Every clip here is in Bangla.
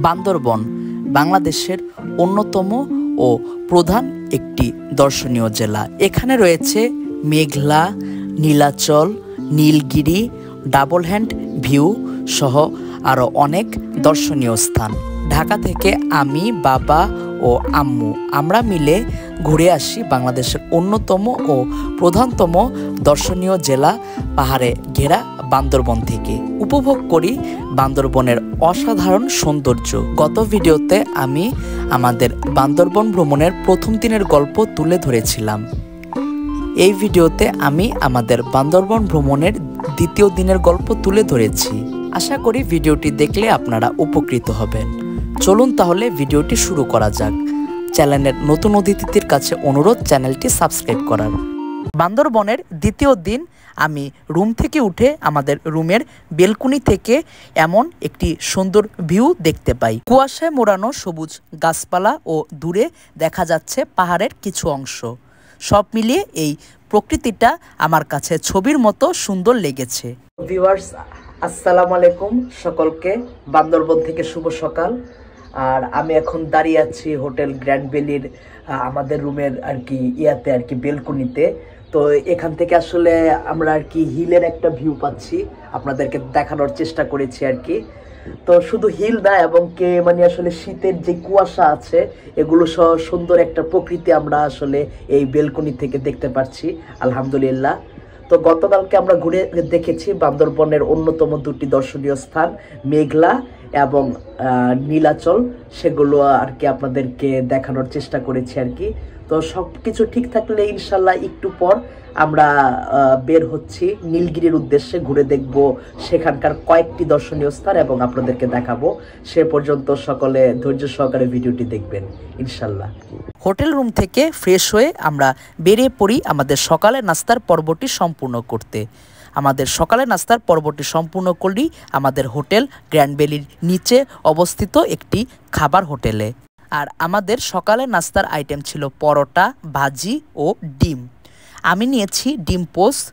বান্দরবন বাংলাদেশের অন্যতম ও প্রধান একটি দর্শনীয় জেলা। এখানে রয়েছে Meghla, Nilachal, Nilgiri, double hand view সহ আরও অনেক দর্শনীয় স্থান। ঢাকা থেকে আমি, বাবা ও আম্মু আমরা মিলে ঘুরে আসি বাংলাদেশের অন্যতম ও প্রধানতম দর্শনীয় জেলা পাহাড়ে ঘেরা বান্দরবন থেকে। উপভোগ করি বান্দরবনের অসাধারণ সৌন্দর্য। গত ভিডিওতে আমি আমাদের বান্দরবন ভ্রমণের প্রথম দিনের গল্প তুলে ধরেছিলাম। এই ভিডিওতে আমি আমাদের বান্দরবন ভ্রমণের দ্বিতীয় দিনের গল্প তুলে ধরেছি। আশা করি ভিডিওটি দেখলে আপনারা উপকৃত হবেন। চলুন তাহলে ভিডিওটি শুরু করা যাক। চ্যানেলের নতুন অতিথিদের কাছে অনুরোধ চ্যানেলটি সাবস্ক্রাইব করার। বান্দরবনের দ্বিতীয় দিন আমি রুম থেকে উঠে আমাদের রুমের বেলকুনি থেকে এমন একটি সুন্দর ভিউ দেখতে পাই। কুয়াশায় মোড়ানো সবুজ গাছপালা ও দূরে দেখা যাচ্ছে পাহাড়ের কিছু অংশ। সব মিলিয়ে এই প্রকৃতিটা আমার কাছে ছবির মতো সুন্দর লেগেছে। ভিউয়ার্স, আসসালামু আলাইকুম সকলকে। বান্দরবন থেকে শুভ সকাল। আর আমি এখন দাঁড়িয়ে আছি হোটেল গ্র্যান্ড ভ্যালির আমাদের রুমের বেলকুনিতে। তো এখান থেকে আসলে আমরা হিলের একটা ভিউ পাচ্ছি, আপনাদেরকে দেখানোর চেষ্টা করেছি তো শুধু হিল না, এবং আসলে শীতের যে কুয়াশা আছে এগুলো সহ সুন্দর একটা প্রকৃতি আমরা আসলে এই বেলকুনি থেকে দেখতে পাচ্ছি, আলহামদুলিল্লাহ। তো গতকালকে আমরা ঘুরে দেখেছি বান্দরবনের অন্যতম দুটি দর্শনীয় স্থান মেঘলা এবং নীলাচল, সেগুলো আপনাদেরকে দেখানোর চেষ্টা করেছি তো সবকিছু ঠিক থাকলে ইনশাল্লাহ একটু পর আমরা বের হচ্ছি নীলগিরির উদ্দেশ্যে। ঘুরে দেখব সেখানকার কয়েকটি দর্শনীয় স্থান এবং আপনাদেরকে দেখাবো। সে পর্যন্ত সকলে ধৈর্য সহকারে ভিডিওটি দেখবেন ইনশাল্লাহ। হোটেল রুম থেকে ফ্রেশ হয়ে আমরা বেরিয়ে পড়ি আমাদের সকালের নাস্তার পর্বটি সম্পূর্ণ করতে। আমাদের সকালের নাস্তার পর্বটি সম্পূর্ণ করলি আমাদের হোটেল গ্র্যান্ড ভ্যালির নিচে অবস্থিত একটি খাবার হোটেলে। আর আমাদের সকালের নাস্তার আইটেম ছিল পরোটা, ভাজি ও ডিম। আমি নিয়েছি ডিম পোস্ট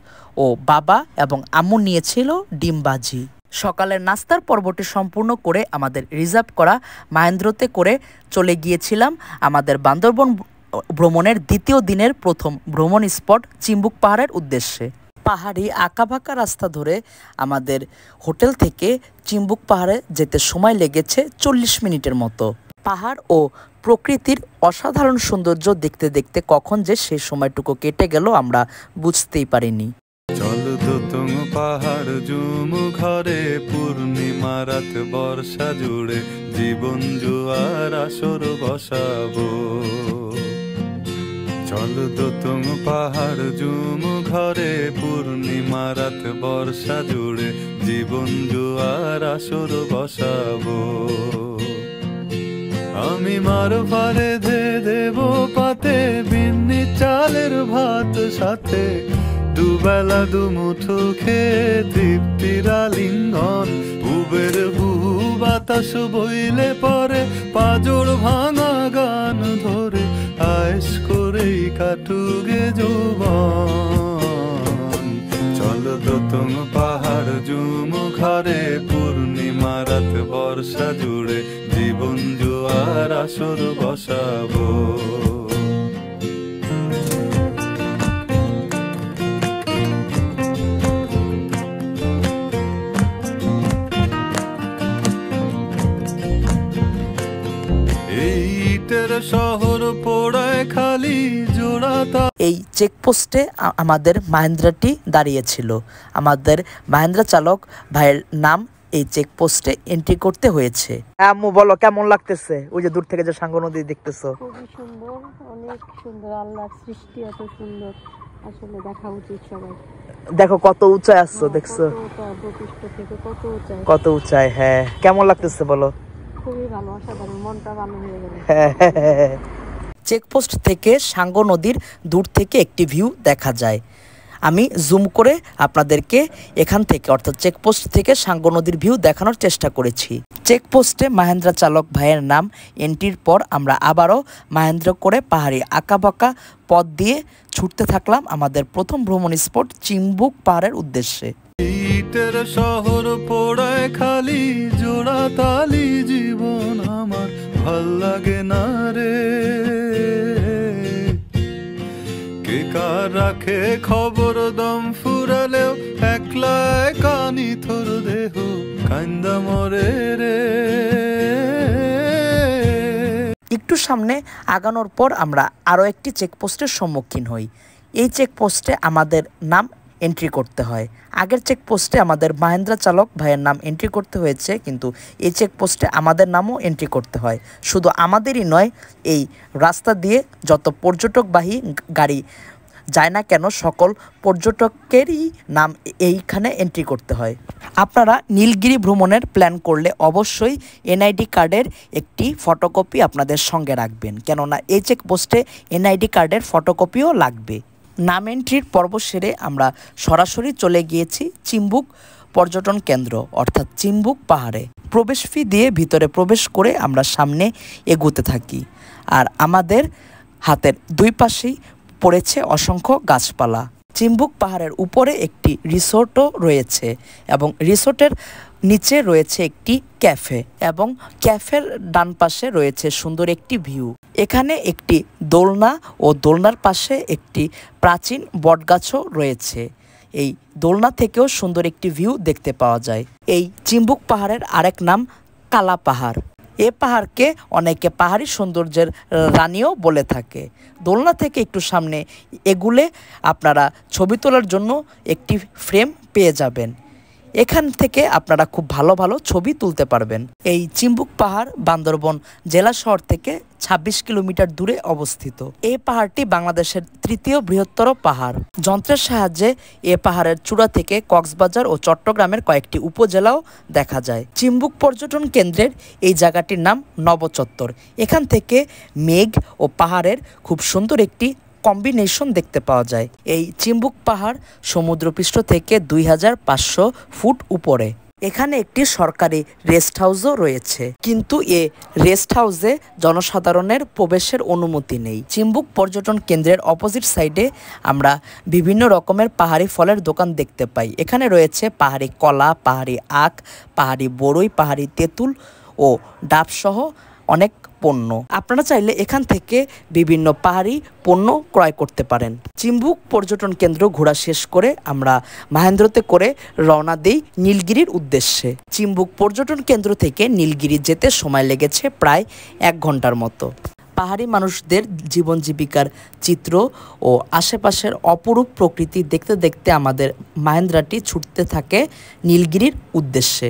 ও বাবা এবং আম্মু নিয়েছিল ডিম ভাজি। সকালের নাস্তার পর্বটি সম্পূর্ণ করে আমাদের রিজার্ভ করা মাহেন্দ্রতে করে চলে গিয়েছিলাম আমাদের বান্দরবন ভ্রমণের দ্বিতীয় দিনের প্রথম ভ্রমণ স্পট চিম্বুক পাহাড়ের উদ্দেশ্যে। পাহাড়ি আঁকাবাঁকা রাস্তা ধরে আমাদের হোটেল থেকে চিম্বুক পাহাড়ে যেতে সময় লেগেছে 40 মিনিটের মতো। পাহাড় ও প্রকৃতির অসাধারণ সৌন্দর্য দেখতে দেখতে কখন যে সেই সময়টুকু কেটে গেল আমরা বুঝতেই পারিনি। চল তো তুমি পাহাড় জুম ঘরে, পূর্ণিমা রাত বর্ষা জুড়ে জীবন জুয়ার আসর বসাবো। চল তো তুমি পাহাড় জুম ঘরে, পূর্ণিমা রাত বর্ষা জুড়ে জীবন জুয়ার আসর বসাবো। আমি মার পারে দেব পাতে, বিন্নি চালের ভাত সাথে, দুবেলা দুমুঠো খেয়ে তৃপ্তির আলিঙ্গন। উবের বহু বাতাস বইলে পরে পাজর ভাঙা গান ধরে, আয়েশ করেই কাটুগে যৌবন। চল তো তুমি পাহাড় জুম ঘরে, পূর্ণিমা রাত বর্ষা জুড়ে জীবন জুয়ার আসর বসাবো। শহর পোড়ায় খালি জোড়াতা। এই চেকপোস্টে আমাদের মাহেন্দ্রাটি দাঁড়িয়েছিল। আমাদের মাহেন্দ্রা চালক ভাইয়ের নাম এই চেকপোস্টে এন্ট্রি করতে হয়েছে। আম্মু বলো কেমন লাগতেছে? ওই যে দূর থেকে যে সাঙ্গো নদী দেখতেছো। খুবই সুন্দর, অনেক সুন্দর, আল্লাহর সৃষ্টি এত সুন্দর, আসলে দেখা উচিত সবাই। দেখো কত উঁচায় আসছো, দেখছো কত উঁচায়। হ্যাঁ, কেমন লাগতেছে বলো? খুবই ভালো, অসাধারণ, মনটা ভালো হয়ে গেল। চেকপোস্ট থেকে সাঙ্গো নদীর দূর থেকে একটি ভিউ দেখা যায়। আমি জুম করে আপনাদেরকে এখান থেকে অর্থাৎ চেকপোস্ট থেকে সাঙ্গো নদীর ভিউ দেখানোর চেষ্টা করেছি। চেকপোস্টে মাহেন্দ্রা চালক ভাইয়ের নাম এন্ট্রির পর আমরা আবারও মাহেন্দ্র করে পাহাড়ি আঁকাবাঁকা পথ দিয়ে ছুটতে থাকলাম আমাদের প্রথম ভ্রমণ স্পট চিম্বুক পাহাড়ের উদ্দেশ্যে। শহর পোড়ায় খালি জোড়া তালি জীবন ভাল লাগে না রে, কে কার রাখে খবর দম ফুরালেও একলা কানি থর দেহ কান্দা মরে রে। একটু সামনে আগানোর পর আমরা আরও একটি চেকপোস্টের সম্মুখীন হই। এই চেকপোস্টে আমাদের নাম এন্ট্রি করতে হয়। আগের চেকপোস্টে আমাদের মাহেন্দ্রা চালক ভাইয়ের নাম এন্ট্রি করতে হয়েছে, কিন্তু এই চেকপোস্টে আমাদের নামও এন্ট্রি করতে হয়। শুধু আমাদেরই নয়, এই রাস্তা দিয়ে যত পর্যটকবাহী গাড়ি যায় না কেন সকল পর্যটকেরই নাম এইখানে এন্ট্রি করতে হয়। আপনারা নীলগিরি ভ্রমণের প্ল্যান করলে অবশ্যই এনআইডি কার্ডের একটি ফটোকপি আপনাদের সঙ্গে রাখবেন, কেননা এই চেকপোস্টে এনআইডি কার্ডের ফটোকপিও লাগবে। নাম এন্ট্রির পর্ব সেরে আমরা সরাসরি চলে গিয়েছি চিম্বুক পর্যটন কেন্দ্র অর্থাৎ চিম্বুক পাহাড়ে। প্রবেশ ফি দিয়ে ভিতরে প্রবেশ করে আমরা সামনে এগোতে থাকি, আর আমাদের হাতের দুই পাশেই পড়েছে অসংখ্য গাছপালা। চিম্বুক পাহাড়ের উপরে একটি রিসোর্টও রয়েছে এবং রিসোর্টের নিচে রয়েছে একটি ক্যাফে এবং ক্যাফের ডান পাশে রয়েছে সুন্দর একটি ভিউ। এখানে একটি দোলনা ও দোলনার পাশে একটি প্রাচীন বটগাছও রয়েছে। এই দোলনা থেকেও সুন্দর একটি ভিউ দেখতে পাওয়া যায়। এই চিম্বুক পাহাড়ের আরেক নাম কালা পাহাড়। এ পাহাড়কে অনেকে পাহাড়ি সৌন্দর্যের রানীও বলে থাকে। দোলনা থেকে একটু সামনে এগুলে আপনারা ছবি তোলার জন্য একটি ফ্রেম পেয়ে যাবেন। এখান থেকে আপনারা খুব ভালো ভালো ছবি তুলতে পারবেন। এই চিম্বুক পাহাড় বান্দরবন জেলা শহর থেকে 26 কিলোমিটার দূরে অবস্থিত। এই পাহাড়টি বাংলাদেশের তৃতীয় বৃহত্তর পাহাড়। যন্ত্রের সাহায্যে এ পাহাড়ের চূড়া থেকে কক্সবাজার ও চট্টগ্রামের কয়েকটি উপজেলাও দেখা যায়। চিম্বুক পর্যটন কেন্দ্রের এই জায়গাটির নাম নবচত্বর। এখান থেকে মেঘ ও পাহাড়ের খুব সুন্দর একটি কম্বিনেশন দেখতে পাওয়া যায়। এই চিম্বুক পাহাড় সমুদ্রপৃষ্ঠ থেকে 2500 ফুট উপরে। এখানে একটি সরকারি রেস্ট হাউসও রয়েছে, কিন্তু এ রেস্ট হাউসে জনসাধারণের প্রবেশের অনুমতি নেই। চিম্বুক পর্যটন কেন্দ্রের অপোজিট সাইডে আমরা বিভিন্ন রকমের পাহাড়ি ফলের দোকান দেখতে পাই। এখানে রয়েছে পাহাড়ি কলা, পাহাড়ি আখ, পাহাড়ি বড়ই, পাহাড়ি তেঁতুল ও ডাবসহ অনেক পণ্য। আপনারা চাইলে এখান থেকে বিভিন্ন পাহাড়ি পণ্য ক্রয় করতে পারেন। চিম্বুক পর্যটন কেন্দ্র ঘোরা শেষ করে আমরা মাহেন্দ্রতে করে রওনা দেই নীলগিরির উদ্দেশ্যে। চিম্বুক পর্যটন কেন্দ্র থেকে নীলগিরি যেতে সময় লেগেছে প্রায় 1 ঘন্টার মতো। পাহাড়ি মানুষদের জীবন জীবিকার চিত্র ও আশেপাশের অপরূপ প্রকৃতি দেখতে দেখতে আমাদের মাহেন্দ্রাটি ছুটতে থাকে নীলগিরির উদ্দেশ্যে।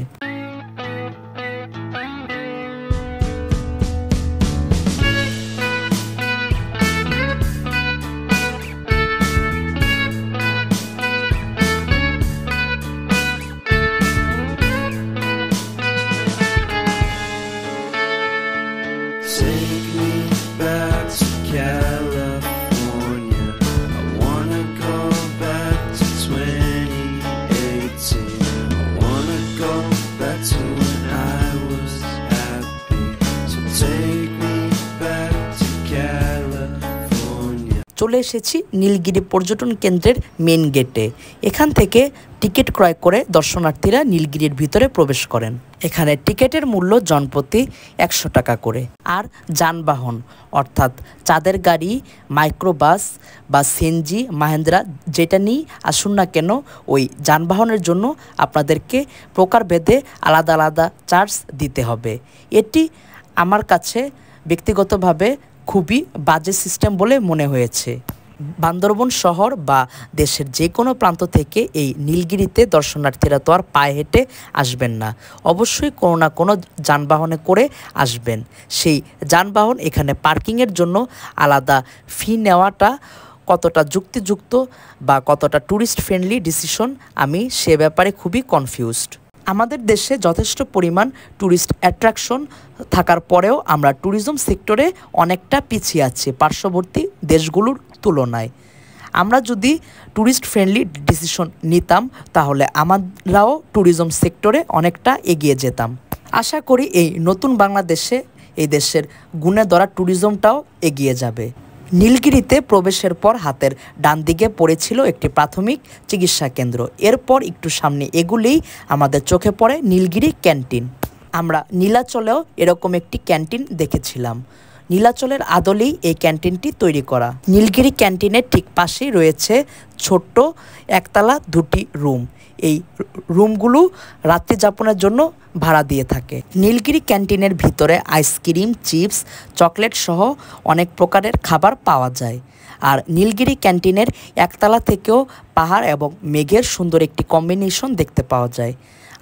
Take me back to California. I wanna go back to 2018. I wanna go back to when I was happy. So take me back to California. চলে এসেছি নীলগিরি পর্যটন কেন্দ্রের মেন গেটে। এখান থেকে টিকিট ক্রয় করে দর্শনার্থীরা নীলগিরির ভিতরে প্রবেশ করেন। এখানে টিকিটের মূল্য জনপ্রতি 100 টাকা করে। আর যানবাহন অর্থাৎ চাঁদের গাড়ি, মাইক্রোবাস বা সিএনজি, মাহেন্দ্রা যেটা নিয়ে আসুন না কেন, ওই যানবাহনের জন্য আপনাদেরকে প্রকারভেদে আলাদা আলাদা চার্জ দিতে হবে। এটি আমার কাছে ব্যক্তিগতভাবে খুবই বাজে সিস্টেম বলে মনে হয়েছে। বান্দরবন শহর বা দেশের যে কোনো প্রান্ত থেকে এই নীলগিরিতে দর্শনার্থীরা তো আর পায়ে হেঁটে আসবেন না, অবশ্যই কোনো না কোনো যানবাহনে করে আসবেন। সেই যানবাহন এখানে পার্কিংয়ের জন্য আলাদা ফি নেওয়াটা কতটা যুক্তিযুক্ত বা কতটা ট্যুরিস্ট ফ্রেন্ডলি ডিসিশন, আমি সে ব্যাপারে খুবই কনফিউজড। আমাদের দেশে যথেষ্ট পরিমাণ ট্যুরিস্ট অ্যাট্রাকশন থাকার পরেও আমরা ট্যুরিজম সেক্টরে অনেকটা পিছিয়ে আছি পার্শ্ববর্তী দেশগুলোর তুলনায়। আমরা যদি ট্যুরিস্ট ফ্রেন্ডলি ডিসিশন নিতাম তাহলে আমরাও ট্যুরিজম সেক্টরে অনেকটা এগিয়ে যেতাম। আশা করি এই নতুন বাংলাদেশে এই দেশের গুণে ধরা ট্যুরিজমটাও এগিয়ে যাবে। নীলগিরিতে প্রবেশের পর হাতের ডান দিকে পড়েছিল একটি প্রাথমিক চিকিৎসা কেন্দ্র। এরপর একটু সামনে এগুলেই আমাদের চোখে পড়ে নীলগিরি ক্যান্টিন। আমরা নীলাচলেও এরকম একটি ক্যান্টিন দেখেছিলাম। নীলাচলের আদলেই এই ক্যান্টিনটি তৈরি করা। নীলগিরি ক্যান্টিনের ঠিক পাশেই রয়েছে ছোট্ট একতলা দুটি রুম। এই রুমগুলো রাত্রি যাপনের জন্য ভাড়া দিয়ে থাকে। নীলগিরি ক্যান্টিনের ভিতরে আইসক্রিম, চিপস, চকলেট সহ অনেক প্রকারের খাবার পাওয়া যায়। আর নীলগিরি ক্যান্টিনের একতলা থেকেও পাহাড় এবং মেঘের সুন্দর একটি কম্বিনেশন দেখতে পাওয়া যায়।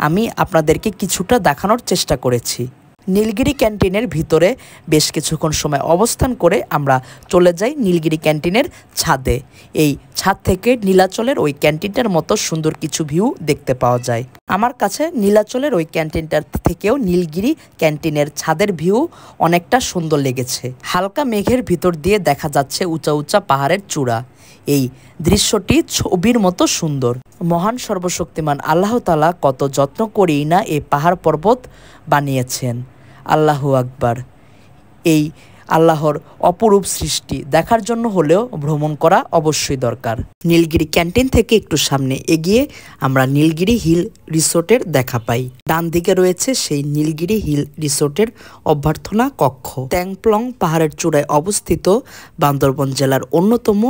আমি আপনাদেরকে কিছুটা দেখানোর চেষ্টা করেছি। নীলগিরি ক্যান্টিনের ভিতরে বেশ কিছুক্ষণ সময় অবস্থান করে আমরা চলে যাই নীলগিরি ক্যান্টিনের ছাদে। এই ছাদ থেকে নীলাচলের ওই ক্যান্টিনটার মতো সুন্দর কিছু ভিউ দেখতে পাওয়া যায়। আমার কাছে নীলাচলের ওই ক্যান্টিনটার থেকেও নীলগিরি ক্যান্টিনের ছাদের ভিউ অনেকটা সুন্দর লেগেছে। হালকা মেঘের ভিতর দিয়ে দেখা যাচ্ছে উঁচা উঁচা পাহাড়ের চূড়া। এই দৃশ্যটি ছবির মতো সুন্দর। মহান সর্বশক্তিমান আল্লাহ তাআলা কত যত্ন করেই না এই পাহাড় পর্বত বানিয়েছেন। আল্লাহু আকবার। এই আল্লাহর অপরূপ সৃষ্টি দেখার জন্য হলেও ভ্রমণ করা অবশ্যই দরকার। নীলগিরি ক্যান্টিন থেকে একটু সামনে এগিয়ে আমরা নীলগিরি হিল রিসোর্টের দেখা পাই। ডান দিকে রয়েছে সেই নীলগিরি হিল রিসোর্টের অভ্যর্থনা কক্ষ। ট্যাংপ্লং পাহাড়ের চূড়ায় অবস্থিত বান্দরবন জেলার অন্যতম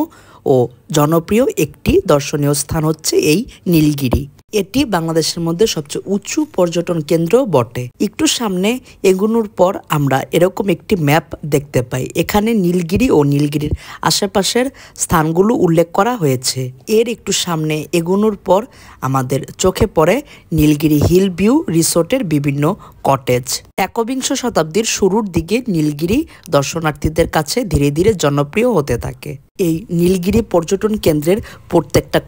ও জনপ্রিয় একটি দর্শনীয় স্থান হচ্ছে এই নীলগিরি। এটি বাংলাদেশের মধ্যে সবচেয়ে উঁচু পর্যটন কেন্দ্র বটে। একটু সামনে এগোনোর পর আমরা এরকম একটি ম্যাপ দেখতে পাই। এখানে নীলগিরি ও নীলগিরির আশেপাশের স্থানগুলো উল্লেখ করা হয়েছে। এর একটু সামনে এগোনোর পর আমাদের চোখে পড়ে নীলগিরি হিল ভিউ রিসোর্টের বিভিন্ন কটেজ। একবিংশ শতাব্দীর শুরুর দিকে নীলগিরি দর্শনার্থীদের কাছে ধীরে ধীরে জনপ্রিয় হতে থাকে। এই নীলগিরি পর্যটন কেন্দ্রের প্রত্যেকটা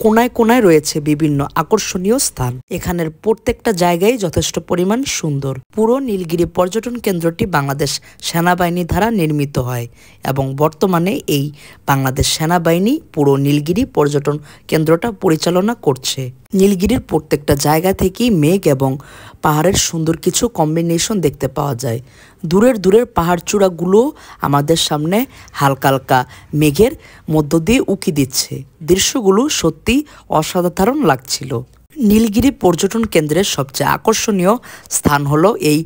কোনায় কোনায় রয়েছে বিভিন্ন আকর্ষণীয় স্থান। এখানের প্রত্যেকটা জায়গায় যথেষ্ট পরিমাণ সুন্দর। পুরো নীলগিরি পর্যটন কেন্দ্রটি বাংলাদেশ সেনাবাহিনী দ্বারা নির্মিত হয় এবং বর্তমানে এই বাংলাদেশ সেনাবাহিনী পুরো নীলগিরি পর্যটন কেন্দ্রটা পরিচালনা করছে। নীলগিরির প্রত্যেকটা জায়গা থেকেই মেঘ এবং পাহাড়ের সুন্দর কিছু কম্বিনেশন দেখতে পাওয়া যায়। দূরের দূরের পাহাড় চূড়াগুলো আমাদের সামনে হালকা হালকা মেঘের মধ্য দিয়ে উকি দিচ্ছে। দৃশ্যগুলো সত্যি অসাধারণ লাগছিল। নীলগিরি পর্যটন কেন্দ্রের সবচেয়ে আকর্ষণীয় স্থান হলো এই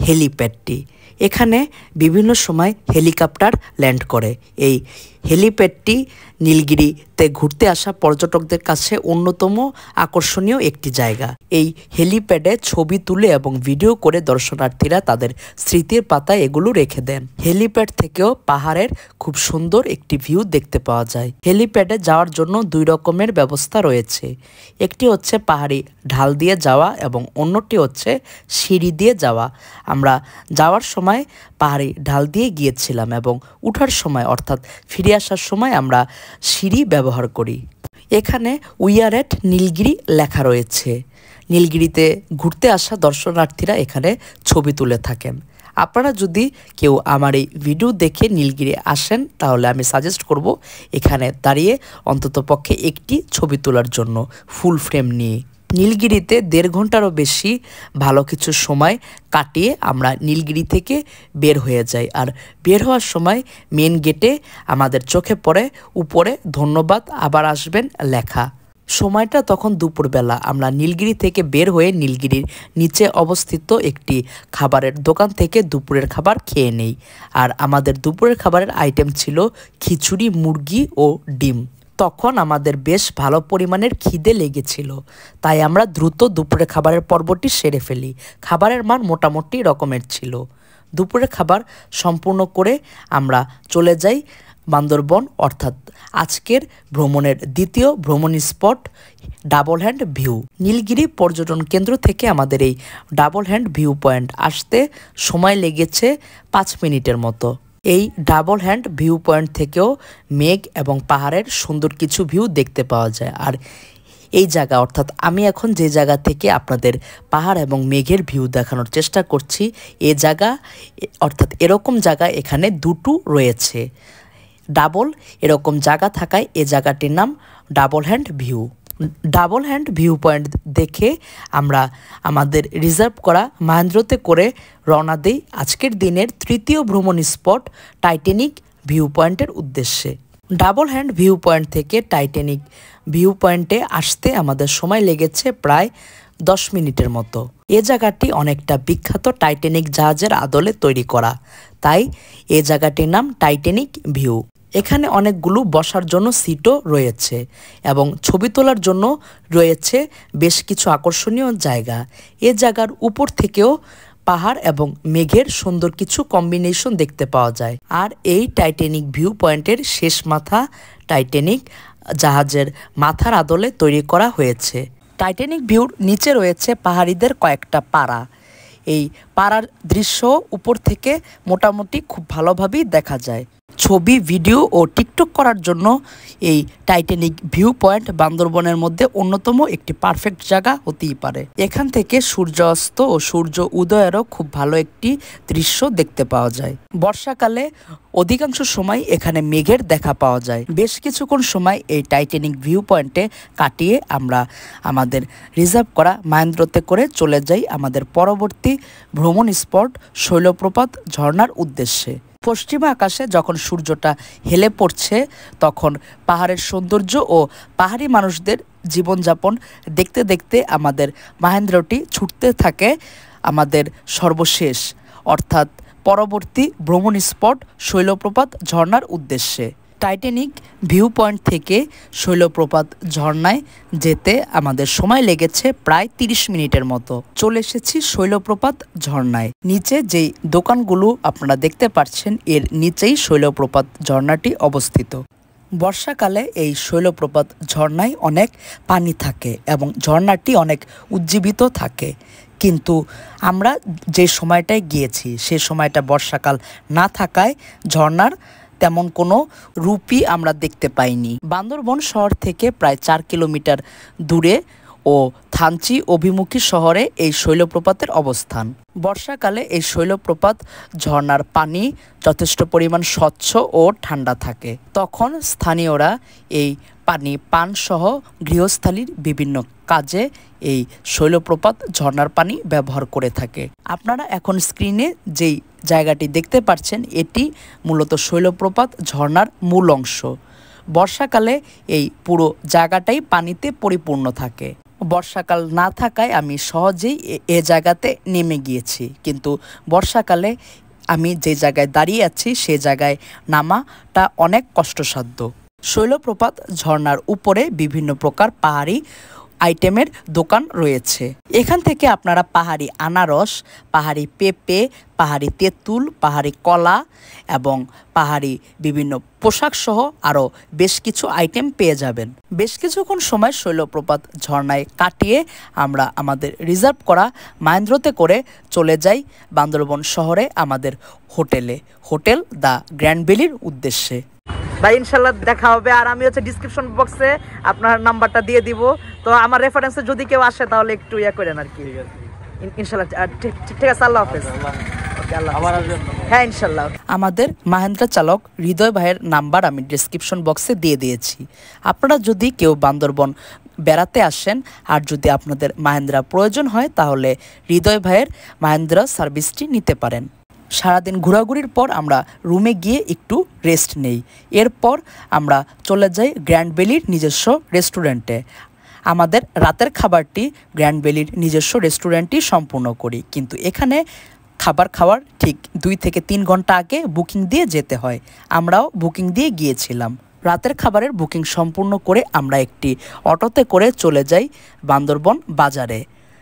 হেলিপ্যাডটি। এখানে বিভিন্ন সময় হেলিকপ্টার ল্যান্ড করে। এই হেলিপ্যাডটি নীলগিরিতে ঘুরতে আসা পর্যটকদের কাছে অন্যতম আকর্ষণীয় একটি জায়গা। এই হেলিপ্যাডে ছবি তুলে এবং ভিডিও করে দর্শনার্থীরা তাদের স্মৃতির পাতায় এগুলো রেখে দেন। হেলিপ্যাড থেকেও পাহাড়ের খুব সুন্দর একটি ভিউ দেখতে পাওয়া যায়। হেলিপ্যাডে যাওয়ার জন্য দুই রকমের ব্যবস্থা রয়েছে। একটি হচ্ছে পাহাড়ি ঢাল দিয়ে যাওয়া এবং অন্যটি হচ্ছে সিঁড়ি দিয়ে যাওয়া। আমরা যাওয়ার সময় পাহাড়ি ঢাল দিয়ে গিয়েছিলাম এবং উঠার সময় অর্থাৎ ফিরে আসার সময় আমরা সিঁড়ি ব্যবহার করি। এখানে উই আর এট নীলগিরি লেখা রয়েছে। নীলগিরিতে ঘুরতে আসা দর্শনার্থীরা এখানে ছবি তুলে থাকেন। আপনারা যদি কেউ আমার এই ভিডিও দেখে নীলগিরি আসেন তাহলে আমি সাজেস্ট করব এখানে দাঁড়িয়ে অন্ততপক্ষে একটি ছবি তোলার জন্য ফুল ফ্রেম নিয়ে। নীলগিরিতে 1.5 ঘন্টারও বেশি ভালো কিছু সময় কাটিয়ে আমরা নীলগিরি থেকে বের হয়ে যাই। আর বের হওয়ার সময় মেন গেটে আমাদের চোখে পড়ে উপরে ধন্যবাদ আবার আসবেন লেখা। সময়টা তখন দুপুরবেলা। আমরা নীলগিরি থেকে বের হয়ে নীলগিরির নিচে অবস্থিত একটি খাবারের দোকান থেকে দুপুরের খাবার খেয়ে নেই। আর আমাদের দুপুরের খাবারের আইটেম ছিল খিচুড়ি, মুরগি ও ডিম। তখন আমাদের বেশ ভালো পরিমাণের খিদে লেগেছিল, তাই আমরা দ্রুত দুপুরের খাবারের পর্বটি সেরে ফেলি। খাবারের মান মোটামুটি রকমের ছিল। দুপুরের খাবার সম্পূর্ণ করে আমরা চলে যাই বান্দরবন, অর্থাৎ আজকের ভ্রমণের দ্বিতীয় ভ্রমণ spot double hand view. Nilgiri পর্যটন কেন্দ্র থেকে আমাদের এই ডাবল হ্যান্ড ভিউ পয়েন্ট আসতে সময় লেগেছে 5 মিনিটের মতো। এই ডাবল হ্যান্ড ভিউ পয়েন্ট থেকেও মেঘ এবং পাহাড়ের সুন্দর কিছু ভিউ দেখতে পাওয়া যায়। আর এই জায়গা অর্থাৎ আমি এখন যে জায়গা থেকে আপনাদের পাহাড় এবং মেঘের ভিউ দেখানোর চেষ্টা করছি, এই জায়গা অর্থাৎ এরকম জায়গা এখানে দুটো রয়েছে। ডাবল এরকম জায়গা থাকায় এই জায়গাটির নাম double hand view. Double hand view point দেখে আমরা আমাদের রিজার্ভ করা মাহেন্দ্রতে করে রওনা দিই আজকের দিনের তৃতীয় ভ্রমণ স্পট টাইটানিক ভিউ পয়েন্টের উদ্দেশ্যে। ডাবল হ্যান্ড ভিউ পয়েন্ট থেকে টাইটানিক ভিউ পয়েন্টে আসতে আমাদের সময় লেগেছে প্রায় 10 মিনিটের মতো। এ জায়গাটি অনেকটা বিখ্যাত টাইটানিক জাহাজের আদলে তৈরি করা, তাই এ জায়গাটির নাম টাইটানিক ভিউ। এখানে অনেকগুলো বসার জন্য সিটও রয়েছে এবং ছবি তোলার জন্য রয়েছে বেশ কিছু আকর্ষণীয় জায়গা। এ জায়গার উপর থেকেও পাহাড় এবং মেঘের সুন্দর কিছু কম্বিনেশন দেখতে পাওয়া যায়। আর এই টাইটানিক ভিউ পয়েন্টের শেষ মাথা টাইটানিক জাহাজের মাথার আদলে তৈরি করা হয়েছে। টাইটানিক ভিউর নিচে রয়েছে পাহাড়িদের কয়েকটা পাড়া। এই পাড়ার দৃশ্য উপর থেকে মোটামুটি খুব ভালোভাবেই দেখা যায়। ছবি, ভিডিও ও টিকটক করার জন্য এই টাইটানিক ভিউ পয়েন্ট বান্দরবনের মধ্যে অন্যতম একটি পারফেক্ট জায়গা হতেই পারে। এখান থেকে সূর্যাস্ত ও সূর্য উদয়েরও খুব ভালো একটি দৃশ্য দেখতে পাওয়া যায়। বর্ষাকালে অধিকাংশ সময় এখানে মেঘের দেখা পাওয়া যায়। বেশ কিছুক্ষণ সময় এই টাইটানিক ভিউ পয়েন্টে কাটিয়ে আমরা আমাদের রিজার্ভ করা মাহেন্দ্রতে করে চলে যাই আমাদের পরবর্তী ভ্রমণ স্পট শৈলপ্রপাত ঝর্ণার উদ্দেশ্যে। পশ্চিমা আকাশে যখন সূর্যটা হেলে পড়ছে তখন পাহাড়ের সৌন্দর্য ও পাহাড়ি মানুষদের জীবনযাপন দেখতে দেখতে আমাদের মাহেন্দ্রটি ছুটতে থাকে আমাদের সর্বশেষ অর্থাৎ পরবর্তী ভ্রমণ স্পট শৈলপ্রপাত ঝর্ণার উদ্দেশ্যে। টাইটানিক ভিউ পয়েন্ট থেকে শৈলপ্রপাত ঝর্ণায় যেতে আমাদের সময় লেগেছে প্রায় 30 মিনিটের মতো। চলে এসেছি শৈলপ্রপাত ঝর্ণায়। নিচে যেই দোকানগুলো আপনারা দেখতে পাচ্ছেন এর নিচেই শৈলপ্রপাত ঝর্ণাটি অবস্থিত। বর্ষাকালে এই শৈলপ্রপাত ঝর্ণায় অনেক পানি থাকে এবং ঝর্ণাটি অনেক উজ্জীবিত থাকে, কিন্তু আমরা যে সময়টায় গিয়েছি সে সময়টা বর্ষাকাল না থাকায় ঝর্ণার তেমন কোনো রূপই আমরা দেখতে পাইনি। বান্দরবন শহর থেকে প্রায় 4 কিলোমিটার দূরে ও থানচি অভিমুখী শহরে এই শৈলপ্রপাতের অবস্থান। বর্ষাকালে এই শৈলপ্রপাত ঝর্ণার পানি যথেষ্ট পরিমাণ স্বচ্ছ ও ঠান্ডা থাকে। তখন স্থানীয়রা এই পানি পান সহ গৃহস্থালির বিভিন্ন কাজে এই শৈলপ্রপাত ঝর্ণার পানি ব্যবহার করে থাকে। আপনারা এখন স্ক্রিনে যেই জায়গাটি দেখতে পাচ্ছেন এটি মূলত শৈলপ্রপাত ঝর্ণার মূল অংশ। বর্ষাকালে এই পুরো জায়গাটাই পানিতে পরিপূর্ণ থাকে। বর্ষাকাল না থাকায় আমি সহজেই এ জায়গাতে নেমে গিয়েছি, কিন্তু বর্ষাকালে আমি যে জায়গায় দাঁড়িয়ে আছি সে জায়গায় নামাটা অনেক কষ্টসাধ্য। শৈলপ্রপাত ঝর্ণার উপরে বিভিন্ন প্রকার পাহাড়ি আইটেমের দোকান রয়েছে। এখান থেকে আপনারা পাহাড়ি আনারস, পাহাড়ি পেঁপে, পাহাড়ি তেঁতুল, পাহাড়ি কলা এবং পাহাড়ি বিভিন্ন পোশাক সহ আরও বেশ কিছু আইটেম পেয়ে যাবেন। বেশ কিছুক্ষণ সময় শৈলপ্রপাত ঝর্ণায় কাটিয়ে আমরা আমাদের রিজার্ভ করা মাহেন্দ্রতে করে চলে যাই বান্দরবন শহরে আমাদের হোটেল দ্য গ্র্যান্ড ভ্যালির উদ্দেশ্যে। ভাই ইনশাল্লাহ দেখা হবে, আর আমি হচ্ছে ডিসক্রিপশন বক্সে আপনার নাম্বারটা দিয়ে দিব। তো আমার রেফারেন্সে যদি কেউ আসে তাহলে একটু ইয়া করেন আর কি। ইনশাল্লাহ ঠিক আছে, আল্লাহ হাফেজ। হ্যাঁ ইনশাল্লাহ। আমাদের মাহেন্দ্রা চালক হৃদয় ভাইয়ের নাম্বার আমি ডিসক্রিপশন বক্সে দিয়ে দিয়েছি। আপনারা যদি কেউ বান্দরবন বেড়াতে আসেন আর যদি আপনাদের মাহেন্দ্রা প্রয়োজন হয় তাহলে হৃদয় ভাইয়ের মাহেন্দ্রা সার্ভিসটি নিতে পারেন। সারাদিন ঘোরাঘুরির পর আমরা রুমে গিয়ে একটু রেস্ট নেই। এরপর আমরা চলে যাই গ্র্যান্ড ভ্যালির নিজস্ব রেস্টুরেন্টে। আমাদের রাতের খাবারটি গ্র্যান্ড ভ্যালির নিজস্ব রেস্টুরেন্টই সম্পূর্ণ করি, কিন্তু এখানে খাবার খাওয়ার ঠিক 2 থেকে 3 ঘন্টা আগে বুকিং দিয়ে যেতে হয়। আমরাও বুকিং দিয়ে গিয়েছিলাম। রাতের খাবারের বুকিং সম্পূর্ণ করে আমরা একটি অটোতে করে চলে যাই বান্দরবন বাজারে,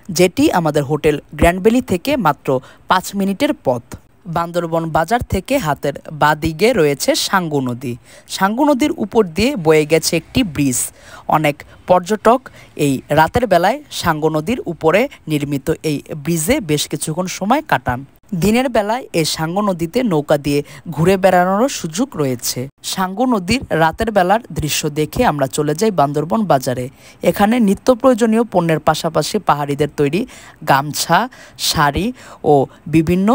যেটি আমাদের হোটেল গ্র্যান্ড ভ্যালি থেকে মাত্র 5 মিনিটের পথ। বান্দরবন বাজার থেকে হাতের বাদিকে রয়েছে সাঙ্গু নদী। সাঙ্গু নদীর উপর দিয়ে বয়ে গেছে একটি ব্রিজ। অনেক পর্যটক এই রাতের বেলায় সাঙ্গু নদীর উপরে নির্মিত এই ব্রিজে বেশ কিছুক্ষণ সময় কাটান। দিনের বেলায় এই সাঙ্গু নদীতে নৌকা দিয়ে ঘুরে বেড়ানোরও সুযোগ রয়েছে। সাঙ্গু নদীর রাতের বেলার দৃশ্য দেখে আমরা চলে যাই বান্দরবন বাজারে। এখানে নিত্য প্রয়োজনীয় পণ্যের পাশাপাশি পাহাড়িদের তৈরি গামছা, শাড়ি ও বিভিন্ন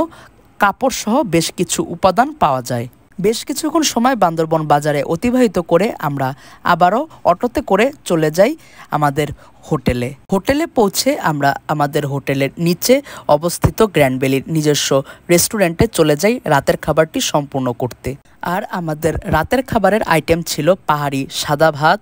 কাপড় সহ বেশ কিছু উপাদান পাওয়া যায়। বেশ কিছুক্ষণ সময় বান্দরবন বাজারে অতিবাহিত করে আমরা আবারও অটোতে করে চলে যাই আমাদের হোটেলে পৌঁছে আমরা আমাদের হোটেলের নিচে অবস্থিত গ্র্যান্ড ভ্যালির নিজস্ব রেস্টুরেন্টে চলে যাই রাতের খাবারটি সম্পূর্ণ করতে। আর আমাদের রাতের খাবারের আইটেম ছিল পাহাড়ি সাদা ভাত,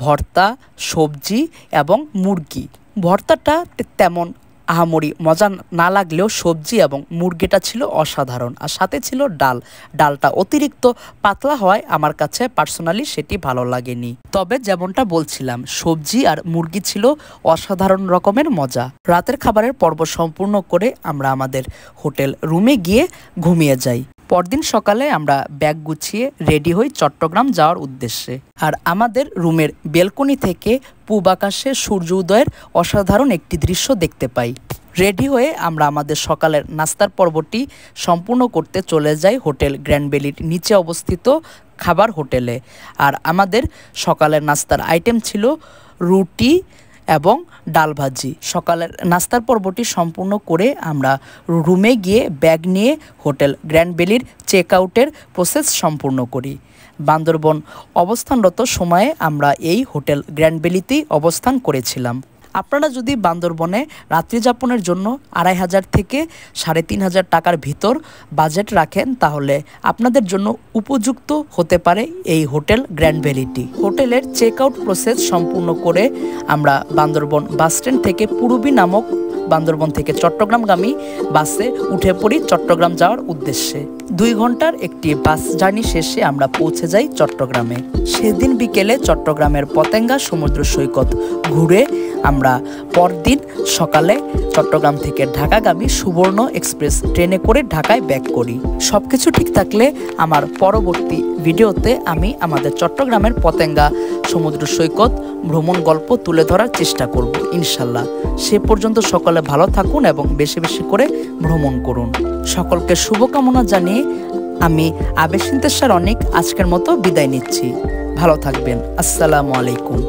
ভর্তা, সবজি এবং মুরগি। ভর্তাটা তেমন আহামরি মজা না লাগলেও সবজি এবং মুরগিটা ছিল অসাধারণ, আর সাথে ছিল ডালটা অতিরিক্ত পাতলা হওয়ায় আমার কাছে পার্সোনালি সেটি ভালো লাগেনি। তবে যেমনটা বলছিলাম, সবজি আর মুরগি ছিল অসাধারণ রকমের মজা। রাতের খাবারের পর্ব সম্পূর্ণ করে আমরা আমাদের হোটেল রুমে গিয়ে ঘুমিয়ে যাই। পরদিন সকালে আমরা ব্যাগ গুছিয়ে রেডি হই চট্টগ্রাম যাওয়ার উদ্দেশ্যে। আর আমাদের রুমের বেলকনি থেকে পূব আকাশে সূর্য উদয়ের অসাধারণ একটি দৃশ্য দেখতে পাই। রেডি হয়ে আমরা আমাদের সকালের নাস্তার পর্বটি সম্পূর্ণ করতে চলে যাই হোটেল গ্র্যান্ড ভ্যালির নিচে অবস্থিত খাবার হোটেলে। আর আমাদের সকালের নাস্তার আইটেম ছিল রুটি এবং ডাল ভাজি। সকালের নাস্তার পর্বটি সম্পূর্ণ করে আমরা রুমে গিয়ে ব্যাগ নিয়ে হোটেল গ্র্যান্ড ভ্যালির চেক আউটের প্রসেস সম্পূর্ণ করি। বান্দরবন অবস্থানরত সময়ে আমরা এই হোটেল গ্র্যান্ড ভ্যালিতেই অবস্থান করেছিলাম। আপনারা যদি বান্দরবনে রাত্রি যাপনের জন্য 2500 থেকে 3500 টাকার ভিতর বাজেট রাখেন, তাহলে আপনাদের জন্য উপযুক্ত হতে পারে এই হোটেল গ্র্যান্ড ভ্যালিটি। হোটেলের চেক আউট প্রসেস সম্পূর্ণ করে আমরা বান্দরবন বাস স্ট্যান্ড থেকে পুরবী নামক বান্দরবন থেকে চট্টগ্রামগামী বাসে উঠে পড়ি চট্টগ্রাম যাওয়ার উদ্দেশ্যে। 2 ঘন্টার একটি বাস জার্নি শেষে আমরা পৌঁছে যাই চট্টগ্রামে। সেদিন বিকেলে চট্টগ্রামের পতেঙ্গা সমুদ্র সৈকত ঘুরে আমরা পরদিন সকালে চট্টগ্রাম থেকে ঢাকাগামী সুবর্ণ এক্সপ্রেস ট্রেনে করে ঢাকায় ব্যাক করি। সবকিছু ঠিক থাকলে আমার পরবর্তী ভিডিওতে আমি আমাদের চট্টগ্রামের পতেঙ্গা সমুদ্র সৈকত ভ্রমণ গল্প তুলে ধরার চেষ্টা করব ইনশাল্লাহ। সে পর্যন্ত সকলে ভালো থাকুন এবং বেশি বেশি করে ভ্রমণ করুন। সকলকে শুভকামনা জানিয়ে আমি আবেশ ইন্তেশার অনেক আজকের মতো বিদায় নিচ্ছি। ভালো থাকবেন। আসসালামু আলাইকুম।